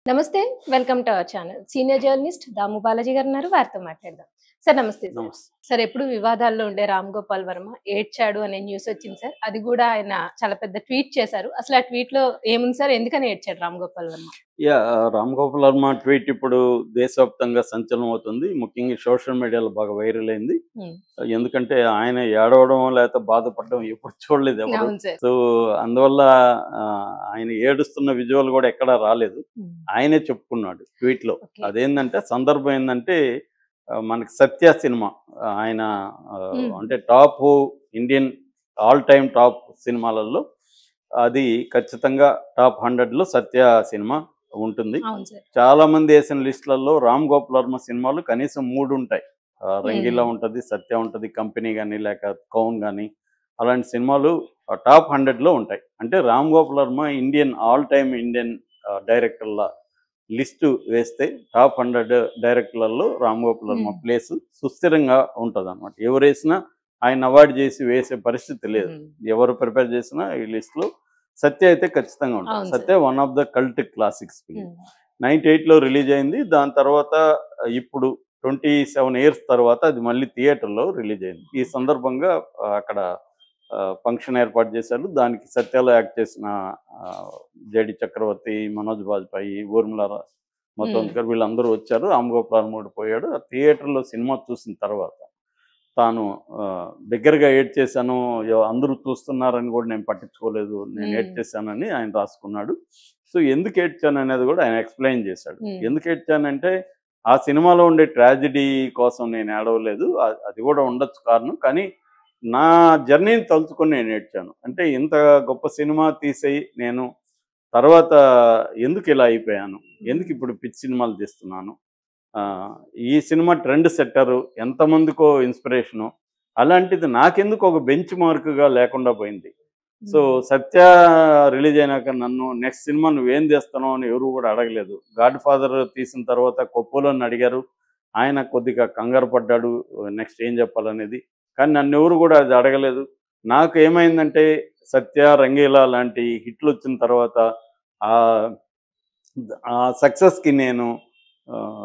నమస్తే. Welcome to our channel. Senior journalist Damu Balaji గారున్నారు. వారితో మాట్లాడదాం. సార్ నమస్తే సార్. నమస్తే. సార్ ఎప్పుడు వివాదాల్లో ఉండే రామ్ గోపాల్ వర్మ ఏడ్చాడు అనే న్యూస్ వచ్చింది సార్. అది కూడా ఆయన చాలా పెద్ద ట్వీట్ చేశారు. అసలు ఆ ట్వీట్‌లో ఏముంది సార్? ఎందుకని ఏడ్చాడు రామ్ గోపాల్ వర్మ? రామ్ గోపాల్ వర్మ ట్వీట్ ఇప్పుడు దేశవ్యాప్తంగా సంచలనం అవుతుంది. ముఖ్యంగా సోషల్ మీడియాలో బాగా వైరల్ అయింది. హ్మ్. ఎందుకంటే ఆయన ఏడవడం లేకపోతే బాధపడడం ఎప్పుడు చూడలేదు ఎవరు. అవును సార్. సో అందువల్ల ఆయన ఏడుస్తున్న విజువల్ కూడా ఎక్కడా రాలేదు. హ్మ్. ఆయనే చెప్పుకున్నాడు ట్వీట్‌లో. ఓకే. అదేంటంటే సందర్భం ఏందంటే మనకి 'సత్య' సినిమా ఆయన హ్మ్. అంటే top Indian all time top సినిమాలలో అది ఖచ్చితంగా టాప్ 100లో 'సత్య' సినిమా ఉంటుంది. అవును సార్. చాలా మంది వేసిన లిస్టులలో రామ్ గోపాల్ వర్మ సినిమాలు కనీసం 3 ఉంటాయి. 'రంగీలా' హ్మ్. ఉంటది, 'సత్య' ఉంటది, 'కంపెనీ' గాని లేక 'కౌన్' గాని అలాంటి సినిమాలు టాప్ 100లో ఉంటాయి. అంటే Ram Gopal Varma all time Indian డైరెక్టర్ల లిస్టు వేస్తే టాప్ 100 డైరెక్టర్లలో రామ్ గోపాల్ వర్మ హ్మ్. ప్లేసు సుస్థిరంగా ఉంటదనమాట. ఎవరేసినా ఆయన అవాయిడ్ చేసి వేసే పరిస్థితి లేదు. హ్మ్. ఎవరు ప్రిపేర్ చేసినా ఈ లిస్ట్‌లో 'సత్య' అయితే ఖచ్చితంగా ఉంటది. అవును sir. 'Satya' one of the cult classics film. హ్మ్. 98లో రిలీజ్ అయింది. దాని తర్వాత ఇప్పుడు 27 ఇయర్స్ తర్వాత అది మళ్ళీ థియేటర్‌లో రిలీజ్ అయింది. ఈ సందర్భంగా అక్కడ ఫంక్షన్ ఏర్పాటు చేశారు. దానికి 'సత్యలో' యాక్ట్ చేసిన ఆహ్, జేడీ చక్రవర్తి, మనోజ్ బాజ్‌పేయి, ఊర్మిళ హ్మ్. మతోంద్కర్ వీళ్ళందరూ వచ్చారు. రామ్ గోపాల్ వర్మ కూడా పోయాడు. ఆ థియేటర్‌లో సినిమా చూసిన తర్వాత తాను బిగ్గరగా ఏడ్చేశాను. అందరూ చూస్తున్నారని కూడా నేను పట్టించుకోలేదు. నేను హ్మ్. ఏడ్చేశానని ఆయన రాసుకున్నాడు. సో, ఎందుకు ఏడ్చాననేది కూడా ఆయన ఎక్స్‌ప్లెయిన్ చేశాడు. హ్మ్. ఎందుకు ఏడ్చానంటే, ఆ సినిమాలో ఉండే ట్రాజెడీ కోసం నేను ఏడవలేదు. అది కూడా ఉండొచ్చు కారణం. కానీ నా జర్నీని తలుచుకొని నేను ఏడ్చాను. అంటే ఇంత గొప్ప సినిమా తీసేయి నేను తర్వాత ఎందుకు ఇలా అయిపోయాను? ఎందుకు ఇప్పుడు పిచ్చి సినిమాలు తీస్తున్నాను? ఆహ్, ఈ సినిమా ట్రెండ్ సెట్టరు. ఎంతమందికో ఇన్‌స్పిరేషను. అలాంటిది నాకెందుకు ఒక బెంచ్ మార్క్‌గా లేకుండా పోయింది. సో, హ్మ్. 'సత్య' రిలీజ్ అయినాక నన్ను నెక్స్ట్ సినిమా నువ్వేం తీస్తున్నావు అని ఎవరు కూడా అడగలేదు. 'గాడ్ ఫాదర్' తీసిన తర్వాత కొప్పులోని అడిగారు. ఆయన కొద్దిగా కంగారు పడ్డాడు. నెక్స్ట్ ఏం చెప్పాలనేది. కానీ నన్నెవరు కూడా అది అడగలేదు. నాకు ఏమైందంటే 'సత్య', 'రంగీలా' లాంటి హిట్‌లొచ్చిన తర్వాత ఆహ్, ఆ సక్సెస్‌కి నేను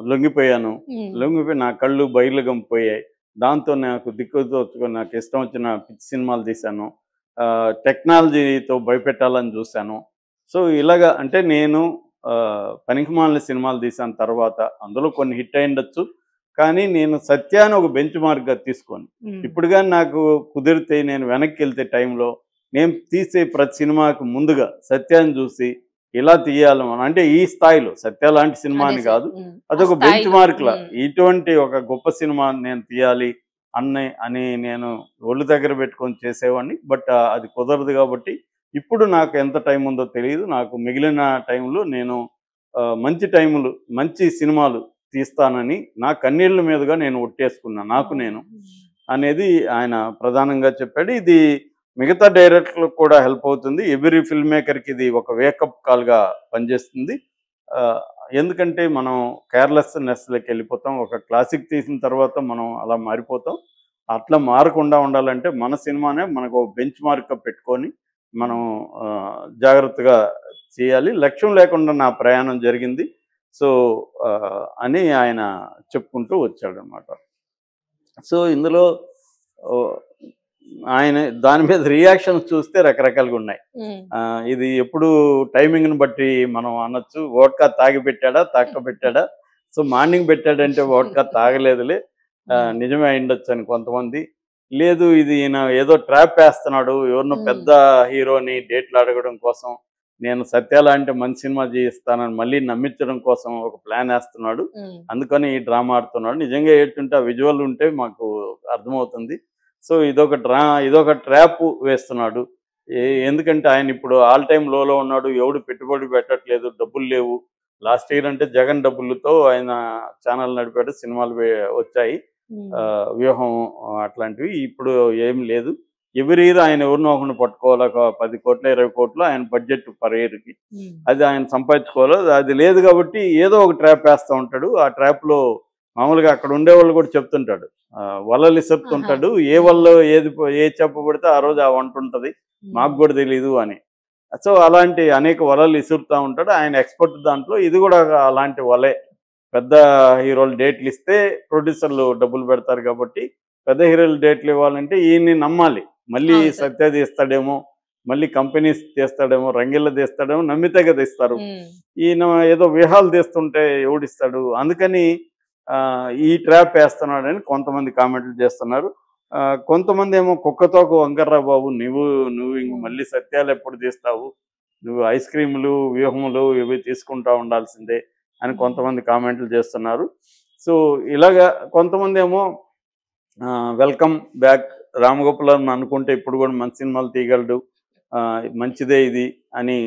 లొంగిపోయాను. హ్మ్. లొంగిపోయి నా కళ్ళు బైర్లుగమ్మిపోయాయి. దాంతో నాకు దిక్కుతోచుకొని నాకు ఇష్టం వచ్చిన పిచ్చి సినిమాలు తీశాను. టెక్నాలజీతో భయపెట్టాలని చూశాను. సో, ఇలాగ అంటే నేను పనికిమాలిన సినిమాలు తీశాను తర్వాత. అందులో కొన్ని హిట్ అయ్యుండొచ్చు. కానీ నేను 'సత్యా'ని ఒక బెంచ్ మార్క్‌గా తీసుకోను. హ్మ్. ఇప్పుడు గాని నాకు కుదిరితే నేను వెనక్కెళ్తే టైంలో, నేను తీసే ప్రతి సినిమాకి ముందుగా 'సత్యా'ని చూసి ఇలా తీయాలి మనం. అంటే ఈ స్థాయిలో 'సత్య' లాంటి సినిమా అదే అని సార్. కాదు. హ్మ్. ఆ అదొక బెంచ్ స్థాయిలో. మార్క్‌లా. హ్మ్. ఇటువంటి ఒక గొప్ప సినిమా నేను తీయాలి అని నేను ఒళ్ళు దగ్గర పెట్టుకొని చేసేవాడిని. బట్ అది కుదరదు కాబట్టి ఇప్పుడు నాకు ఎంత టైం ఉందో తెలీదు. నాకు మిగిలిన టైంలో నేను మంచి టైములు, మంచి సినిమాలు తీస్తానని నా కన్నీళ్ల మీదుగా నేను ఒట్టేసుకున్నా. నాకు అవును. నేను హ్మ్. అనేది ఆయన ప్రధానంగా చెప్పాడు. ఇది మిగతా డైరెక్టర్లకు కూడా హెల్ప్ అవుతుంది. ఎవ్రి ఫిల్మ్ మేకర్‌కి ఇది ఒక వేకప్ కాల్‌గా పనిచేస్తుంది. ఆహ్, ఎందుకంటే మనం కేర్‌లెస్‌నెస్‌లోకి వెళ్ళిపోతాం. ఒక క్లాసిక్ తీసిన తర్వాత మనం అలా మారిపోతాం. అట్లా మారకుండా ఉండాలంటే మన సినిమానే మనకు ఒక బెంచ్ మార్క్‌గా పెట్టుకొని మనం హ్మ్. జాగ్రత్తగా చేయాలి. లక్ష్యం లేకుండా నా ప్రయాణం జరిగింది. సో, అని ఆయన చెప్పుకుంటూ వచ్చాడనమాట. సో, ఇందులో ఓహ్, ఆయన దాని మీద రియాక్షన్స్ చూస్తే రకరకాలుగున్నాయి. హ్మ్. ఇది ఎప్పుడు టైమింగ్‌ని బట్టి మనం అనొచ్చు. వోడ్కా తాగి పెట్టాడా? తాకబెట్టాడా? సో, మార్నింగ్ పెట్టాడంటే వోడ్కా తాగలేదులే. హ్మ్. నిజమే అయ్యుండొచ్చని కొంతమంది. లేదు ఇది ఈయన ఏదో ట్రాప్ ఏస్తన్నాడు. ఎవరినో హ్మ్. పెద్ద హీరోని డేట్లు అడగడం కోసం, నేను 'సత్య' లాంటి మంచి సినిమా చేయిస్తానని మళ్ళీ నమ్మించడం కోసం ఒక ప్లాన్ ఏస్తున్నాడు. హ్మ్. అందుకని ఈ డ్రామా ఆడుతున్నాడు. నిజంగా ఏడ్చుంటే ఆ విజువల్ ఉంటే మాకు అర్థమవుతుంది. సో, ఇదొక ట్రాప్ వేస్తున్నాడు. ఎందుకంటే ఆయన ఇప్పుడు ఆల్ టైమ్ లోలో ఉన్నాడు. ఎవడు పెట్టుబడి పెట్టట్లేదు. డబ్బులు లేవు. లాస్ట్ ఇయర్ అంటే జగన్ డబ్బులతో ఆయన ఛానెల్ నడిపాడు. సినిమాలు వచ్చాయి. హ్మ్. వ్యూహం అట్లాంటివి. ఇప్పుడు ఏం లేదు. ఎవ్రి ఇయర్ ఆయన ఎవరినో ఒకడిని పట్టుకోవాలి. ఒక 10,00,00,000, 20,00,00,000 ఆయన బడ్జెట్ పర్ ఇయర్‌కి. హ్మ్. అది ఆయన సంపాదించుకోవాలి. అది లేదు కాబట్టి ఏదో ఒక ట్రాప్ ఏస్తా ఉంటాడు. ఆ ట్రాప్‌లో మామూలుగా అక్కడ ఉండేవాళ్ళు కూడా చెప్తుంటాడు. వలలు ఆహా! ఇసురుతుంటాడు. ఏ హ్మ్. వలలో ఏది చేప పడితే ఆ రోజు ఆ వంటుంటది. మాకు హ్మ్. గూడా తెలీదు అని. సో అలాంటి అనేక వలలు ఇసురుతూ ఉంటాడు. ఆయన ఎక్స్‌పర్ట్ దాంట్లో. ఇది కూడా అలాంటి వలే. పెద్ద హీరోలు డేట్లు ఇస్తే ప్రొడ్యూసర్లు డబ్బులు పెడతారు కాబట్టి, పెద్ద హీరోలు డేట్లు ఇవ్వాలంటే ఈయన్ని నమ్మాలి. మళ్ళీ అవును సార్. సత్య తీస్తాడేమో, మళ్ళీ కంపెనీస్ తీస్తాడేమో, రంగీలా తీస్తాడేమో నమ్మితే కదా ఇస్తారు. ఈయన ఏదో వ్యూహాలు తీస్తుంటే ఎవడిస్తాడు? అందుకని ఈ ట్రాప్ వేస్తున్నాడని కొంతమంది కామెంట్లు చేస్తున్నారు. కొంతమంది ఏమో కుక్కతోక వంకర్రా బాబు, నువ్వు ఇంక మళ్ళీ సత్యాలు ఎప్పుడు తీస్తావు? నువ్వు ఐస్ క్రీములు, వ్యూహములు ఇవి తీసుకుంటా ఉండాల్సిందే అని కొంతమంది కామెంట్లు చేస్తున్నారు. సో ఇలాగా కొంతమంది ఏమో వెల్కమ్ బ్యాక్ రామగోపాల్ అనుకుంటే ఇప్పుడు కూడా మంచి సినిమాలు తీయగలడు, మంచిదే ఇది అని,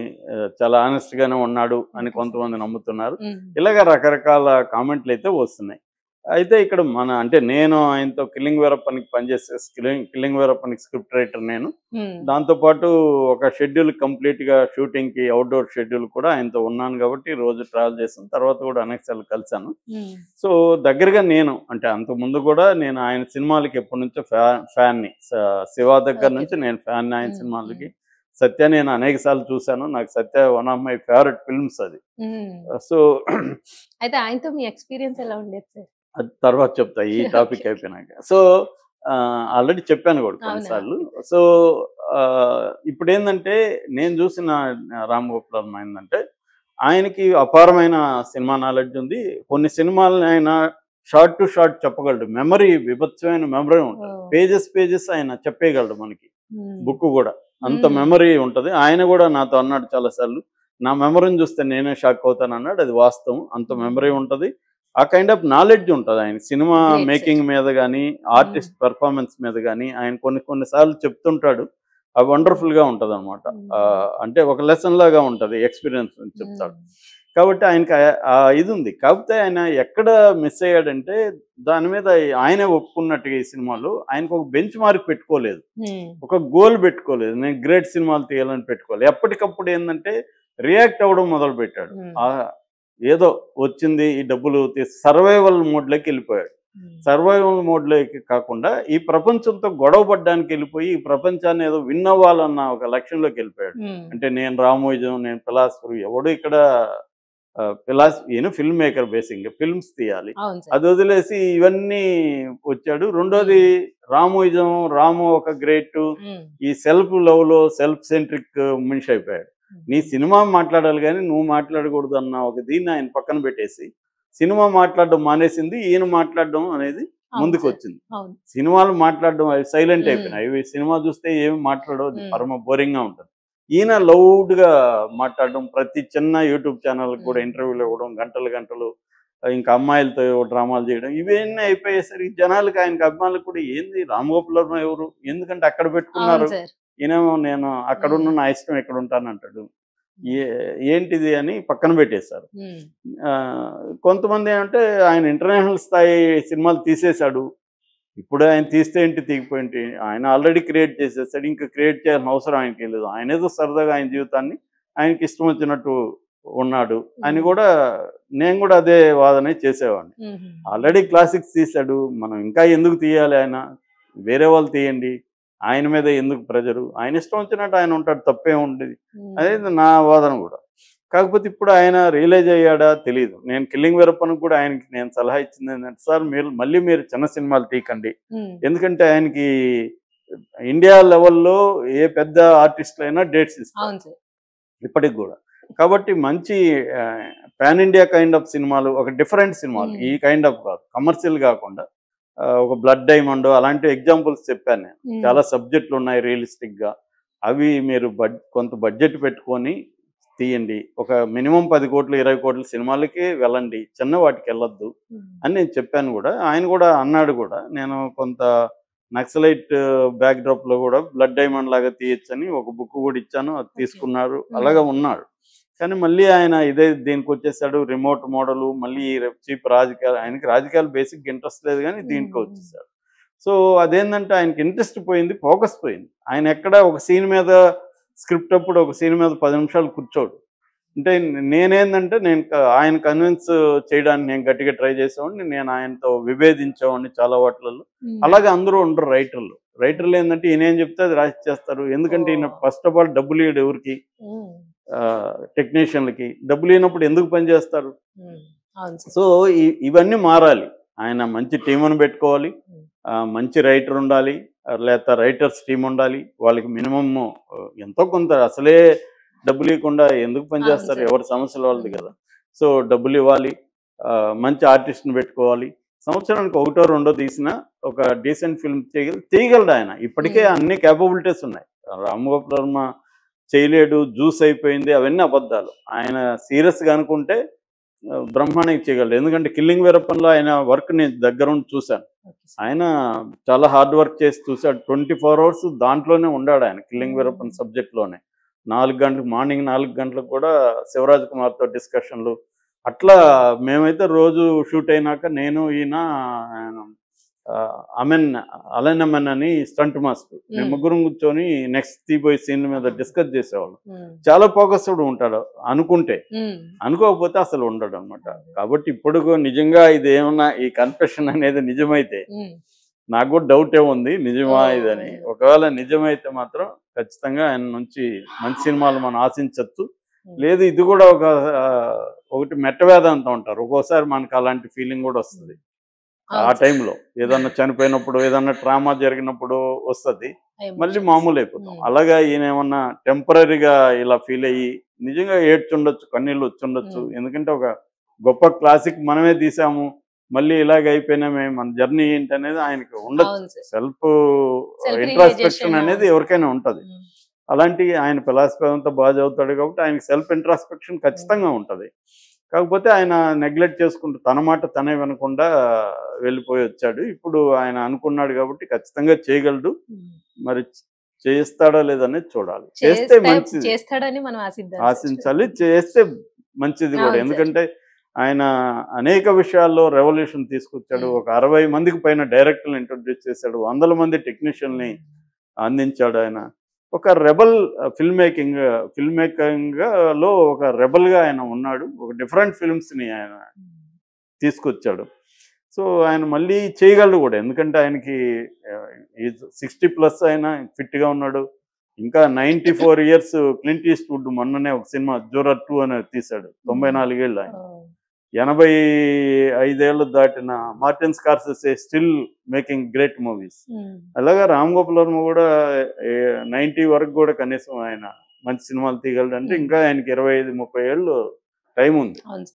చాలా ఆనెస్ట్గానే ఉన్నాడు అని కొంతమంది నమ్ముతున్నారు. ఇలాగ రకరకాల కామెంట్లు అయితే వస్తున్నాయి. అయితే ఇక్కడ అంటే నేను ఆయనతో కిల్లింగ్ వీరప్పనికి పనిచేసే కిల్లింగ్ వీరప్పనికి స్క్రిప్ట్ రైటర్ నేను. దాంతోపాటు ఒక షెడ్యూల్ కంప్లీట్గా షూటింగ్కి అవుట్డోర్ షెడ్యూల్ కూడా ఆయనతో ఉన్నాను కాబట్టి రోజు ట్రావెల్ చేసాను. తర్వాత కూడా అనేక సార్లు కలిశాను. సో దగ్గరగా నేను అంటే అంతకుముందు కూడా నేను ఆయన సినిమాలకి ఎప్పటి నుంచో ఫ్యాన్ని, శివ దగ్గర నుంచి నేను ఫ్యాన్ ఆయన సినిమాలకి. సత్య నేను అనేక సార్లు చూశాను. నాకు Satya one of my favourite films అది. సో అయితే ఆయనతో మీ ఎక్స్పీరియన్స్ ఎలా ఉండేది సార్? అది తర్వాత చెప్తా ఈ టాపిక్ అయిపోయినాక. సో ఆల్రెడీ చెప్పాను కూడా కొన్నిసార్లు. సో ఇప్పుడు ఏంటంటే నేను చూసిన రామ్ గోపాల్ వర్మ ఏంటంటే ఆయనకి అపారమైన సినిమా నాలెడ్జ్ ఉంది. కొన్ని సినిమాలని ఆయన షార్ట్ టు షార్ట్ చెప్పగలడు. మెమరీ, విభత్సమైన మెమరీ ఉంటుంది. పేజెస్ ఆయన చెప్పేయగలడు మనకి. బుక్ కూడా అంత మెమరీ ఉంటుంది. ఆయన కూడా నాతో అన్నాడు చాలాసార్లు, నా మెమరీని చూస్తే నేనే షాక్ అవుతాను అన్నాడు. అది వాస్తవం. అంత మెమరీ ఉంటుంది. ఆ కైండ్ ఆఫ్ నాలెడ్జ్ ఉంటుంది ఆయన సినిమా మేకింగ్ మీద కానీ, ఆర్టిస్ట్ పెర్ఫార్మెన్స్ మీద కానీ. ఆయన కొన్నిసార్లు చెప్తుంటాడు. అది వండర్ఫుల్గా ఉంటుంది అనమాట. అంటే ఒక లెసన్ లాగా ఉంటుంది, ఎక్స్పీరియన్స్ చెప్తాడు. కాబట్టి ఆయనకి ఇది ఉంది. కాకపోతే ఆయన ఎక్కడ మిస్ అయ్యాడంటే దాని మీద ఆయనే ఒప్పుకున్నట్టుగా ఈ సినిమాలో ఆయనకు ఒక బెంచ్ మార్క్ పెట్టుకోలేదు, ఒక గోల్ పెట్టుకోలేదు. నేను గ్రేట్ సినిమాలు తీయాలని పెట్టుకోలేదు. ఎప్పటికప్పుడు ఏంటంటే రియాక్ట్ అవ్వడం మొదలు పెట్టాడు. ఏదో వచ్చింది ఈ డబ్బులు సర్వైవల్ మోడ్లోకి వెళ్ళిపోయాడు. సర్వైవల్ మోడ్లోకి కాకుండా ఈ ప్రపంచంతో గొడవ పడ్డానికి వెళ్ళిపోయి ఈ ప్రపంచాన్ని ఏదో విన్ అవ్వాలన్న ఒక లక్ష్యంలోకి వెళ్ళిపోయాడు. అంటే నేను రామోయిజం, నేను ఫిలాసఫర్, ఎవడు ఇక్కడ ఈయన ఫిల్మ్ మేకర్, బేసిక్గా ఫిల్మ్స్ తీయాలి. అది వదిలేసి ఇవన్నీ వచ్చాడు. రెండోది రామోయిజం, రాము ఒక గ్రేట్, ఈ సెల్ఫ్ లవ్ లో సెల్ఫ్ సెంట్రిక్ మనిషి అయిపోయాడు. నీ సినిమా మాట్లాడాలి కానీ నువ్వు మాట్లాడకూడదు అన్న ఒక దీన్ని ఆయన పక్కన పెట్టేసి సినిమా మాట్లాడడం మానేసింది. ఈయన మాట్లాడడం అనేది ముందుకు వచ్చింది. సినిమాలు మాట్లాడడం అవి సైలెంట్ అయిపోయినాయి. అవి సినిమా చూస్తే ఏమి మాట్లాడవు, పరమ బోరింగ్గా ఉంటుంది. ఈయన లౌడ్గా మాట్లాడడం, ప్రతి చిన్న యూట్యూబ్ ఛానల్కి కూడా ఇంటర్వ్యూలు ఇవ్వడం, గంటలు ఇంకా అమ్మాయిలతో డ్రామాలు చేయడం, ఇవన్నీ అయిపోయేసరికి జనాలకి, ఆయనకి అభిమానులకు కూడా ఏంది రామ్ గోపాల్ వర్మ ఎవరు, ఎందుకంటే అక్కడ పెట్టుకున్నారు, ఈయనేమో నేను అక్కడున్న నా ఇష్టం ఎక్కడ ఉంటానంటాడు, ఏంటిది అని పక్కన పెట్టేశారు. కొంతమంది ఏమంటే ఆయన ఇంటర్నేషనల్ స్థాయి సినిమాలు తీసేశాడు, ఇప్పుడు ఆయన తీస్తే ఏంటి తీగిపోయింటి, ఆయన ఆల్రెడీ క్రియేట్ చేసేసాడు, ఇంకా క్రియేట్ చేయాల్సిన అవసరం ఆయనకి లేదు, ఆయన ఏదో సరదాగా ఆయన జీవితాన్ని ఆయనకి ఇష్టం వచ్చినట్టు ఉన్నాడు అని కూడా నేను కూడా అదే వాదనే చేసేవాడిని. ఆల్రెడీ క్లాసిక్స్ తీశాడు, మనం ఇంకా ఎందుకు తీయాలి, ఆయన వేరే వాళ్ళు తీయండి, ఆయన మీద ఎందుకు ప్రెజరు, ఆయన ఇష్టం వచ్చినట్టు ఆయన ఉంటాడు, తప్పే ఉండేది అనేది నా వాదన కూడా. కాకపోతే ఇప్పుడు ఆయన రియలైజ్ అయ్యాడా తెలియదు. నేను కిల్లింగ్ వీరప్పనికి కూడా ఆయనకి నేను సలహా ఇచ్చింది ఏంటంటే, సార్ మీరు చిన్న సినిమాలు తీయకండి, ఎందుకంటే ఆయనకి ఇండియా లెవెల్లో ఏ పెద్ద ఆర్టిస్టులు అయినా డేట్స్ ఇస్తారు ఇప్పటికి కూడా. కాబట్టి మంచి పాన్ ఇండియా కైండ్ ఆఫ్ సినిమాలు, ఒక డిఫరెంట్ సినిమాలు, ఈ కైండ్ ఆఫ్ కాదు, కమర్షియల్ కాకుండా ఒక బ్లడ్ డైమండ్ అలాంటి ఎగ్జాంపుల్స్ చెప్పాను నేను. చాలా సబ్జెక్టులు ఉన్నాయి రియలిస్టిక్గా, అవి మీరు కొంత బడ్జెట్ పెట్టుకొని తీయండి, ఒక మినిమం 10 కోట్లు 20 కోట్ల సినిమాలకి వెళ్ళండి, చిన్న వాటికి వెళ్ళొద్దు అని నేను చెప్పాను కూడా. ఆయన కూడా అన్నాడు కూడా, నేను కొంత నక్సలైట్ బ్యాక్డ్రాప్లో కూడా బ్లడ్ డైమండ్ లాగా తీయచ్చని ఒక బుక్ కూడా ఇచ్చాను, అది తీసుకున్నారు, అలాగా ఉన్నాడు. కానీ మళ్ళీ ఆయన దీనికి వచ్చేసాడు, రిమోట్ మోడలు, మళ్ళీ చీప్ రాజకీయాలు, ఆయనకి రాజకీయాలు బేసిక్గా ఇంట్రెస్ట్ లేదు కానీ దీనికి వచ్చేసాడు. సో అదేంటంటే ఆయనకి ఇంట్రెస్ట్ పోయింది, ఫోకస్ పోయింది. ఆయన ఎక్కడ ఒక సీన్ మీద స్క్రిప్ట్ అప్పుడు ఒక సీన్ మీద 10 నిమిషాలు కూర్చోడు. అంటే నేనేందంటే ఆయన కన్విన్స్ చేయడానికి నేను గట్టిగా ట్రై చేసేవాడిని, నేను ఆయనతో విభేదించేవాడిని చాలా వాటిలలో. అలాగే అందరూ ఉండరు రైటర్లు. రైటర్లు ఏంటంటే ఈయన ఏం చెప్తే అది రాసి చేస్తారు. ఎందుకంటే ఈయన ఫస్ట్ ఆఫ్ ఆల్ డబ్బులు ఇవ్వడు ఎవరికి, ఉమ్, టెక్నీషియన్లకి డబ్బులు ఇవ్వనప్పుడు ఎందుకు పని చేస్తారు? ఉమ్, అవును సార్. సో ఇవన్నీ మారాలి. ఆయన మంచి టీమును పెట్టుకోవాలి, మంచి రైటర్ ఉండాలి, లేకపోతే రైటర్స్ టీం ఉండాలి. వాళ్ళకి మినిమమ్ ఎంతో కొంత అసలే డబ్బులు ఇవ్వకుండా ఎందుకు పని అవును చేస్తారు? సార్. ఎవరి సమస్యల వాళ్ళది ఉమ్, కదా. సో డబ్బులు ఇవ్వాలి, మంచి ఆర్టిస్ట్ని పెట్టుకోవాలి. సంవత్సరానికి ఒకటో రెండో తీసిన ఒక డీసెంట్ ఫిల్మ్ తీయగలడు ఆయన. ఇప్పటికే ఉమ్, అన్ని క్యాపబిలిటీస్ ఉన్నాయి. రామ్ గోపాల్ వర్మ చేయలేడు, జ్యూస్ అయిపోయింది, అవన్నీ అబద్ధాలు. ఆయన సీరియస్గా అనుకుంటే బ్రహ్మాండంగా చేయగలడు. ఎందుకంటే కిల్లింగ్ వీరప్పన్లో ఆయన వర్క్ నేను దగ్గరుండి చూశాను. Okay sir. ఆయన చాలా హార్డ్ వర్క్ చేసి చూశాడు. 24 అవర్స్ దాంట్లోనే ఉన్నాడు ఆయన కిల్లింగ్ వీరప్పన్ ఉమ్, సబ్జెక్ట్లోనే. 4 గంటలకు, మార్నింగ్ 4 గంటలకు కూడా శివరాజ్ కుమార్తో డిస్కషన్లు. అట్లా మేమైతే రోజు షూట్ అయినాక నేను ఈయన అమెన్ అలెన్ అమెన్ అని స్టంట్ మాస్టర్, మేము ముగ్గురం కూర్చొని నెక్స్ట్ తీపోయే సీన్ మీద డిస్కస్ చేసేవాళ్ళం. ఉమ్, చాలా ఫోకస్డ్ ఉంటాడు అనుకుంటే, ఉమ్, అనుకోకపోతే అసలు ఉండడు అనమాట. కాబట్టి ఇప్పుడు నిజంగా ఇది ఏమన్నా ఈ కన్ఫెషన్ అనేది నిజమైతే ఉమ్, నాకు కూడా డౌటే ఉంది నిజమా ఓ, ఇదని. ఒకవేళ నిజమైతే మాత్రం ఖచ్చితంగా ఆయన నుంచి మంచి సినిమాలు మనం ఆశించవచ్చు. ఉమ్, లేదు ఇది కూడా ఒకటి మెట్టవేదంతా ఉంటారు, ఒక్కోసారి మనకు అలాంటి ఫీలింగ్ కూడా వస్తుంది. ఆ అవును సార్. టైంలో ఏదన్నా చనిపోయినప్పుడు, ఏదన్నా ట్రామా జరిగినప్పుడు వస్తుంది, మళ్ళీ ఎమోషన్స్. మామూలు అయిపోతాం. అలాగా ఈయన ఏమన్నా టెంపరీగా ఇలా ఫీల్ అయ్యి నిజంగా ఏడ్చుండొచ్చు, కన్నీళ్ళు వచ్చుండొచ్చు. ఎందుకంటే ఒక గొప్ప క్లాసిక్ మనమే తీసాము, మళ్ళీ ఇలాగ అయిపోయినామే, మన జర్నీ ఏంటి అనేది ఆయనకి ఉండొచ్చు. అవును sir. Self self introspection realisation. అనేది ఎవరికైనా ఉంటుంది. అలాంటి ఆయన ఫిలాసఫీ అంతా బాగా చదువుతాడు కాబట్టి ఆయనకి సెల్ఫ్ ఇంట్రాస్పెక్షన్ ఖచ్చితంగా ఉంటుంది. కాకపోతే ఆయన నెగ్లెక్ట్ చేసుకుంటూ తన మాట తనే వినకుండా వెళ్ళిపోయి వచ్చాడు. ఇప్పుడు ఆయన అనుకున్నాడు కాబట్టి ఖచ్చితంగా చేయగలడు. మరి చేస్తాడా లేదనేది చూడాలి. చేస్తే మంచిది, చేస్తాడని మనం ఆశిద్దాం సార్. ఆశించాలి. చేస్తే మంచిది కూడా. అవును సార్. ఎందుకంటే ఆయన అనేక విషయాల్లో రెవల్యూషన్ తీసుకొచ్చాడు. ఉమ్, ఒక 60 మందికి పైన డైరెక్టర్లు ఇంట్రొడ్యూస్ చేశాడు, 100 మంది టెక్నీషియన్ని అందించాడు ఆయన. ఒక రెబల్ ఫిల్మ్ మేకింగ్ లో ఒక రెబల్ గా ఆయన ఉన్నాడు. ఒక డిఫరెంట్ ఫిల్మ్స్ ని ఆయన తీసుకొచ్చాడు. సో ఆయన మళ్ళీ చేయగలడు కూడా. ఎందుకంటే ఆయనకి 60+ ఆయన ఫిట్ గా ఉన్నాడు. ఇంకా 94 ఇయర్స్ క్లింట్ ఈస్ట్వుడ్ మొన్ననే ఒక సినిమా జూరర్ 2 అనేది తీశాడు. 94 ఏళ్ళు ఆయన. 85 ఏళ్ళు దాటిన Martin Scorsese still making great movies. అలాగా రామ్ గోపాల్ వర్మ కూడా 90 వరకు కూడా కనీసం ఆయన మంచి సినిమాలు తీయగలడు. అంటే ఇంకా ఆయనకి 25-30 ఏళ్ళు టైం ఉంది. అవును.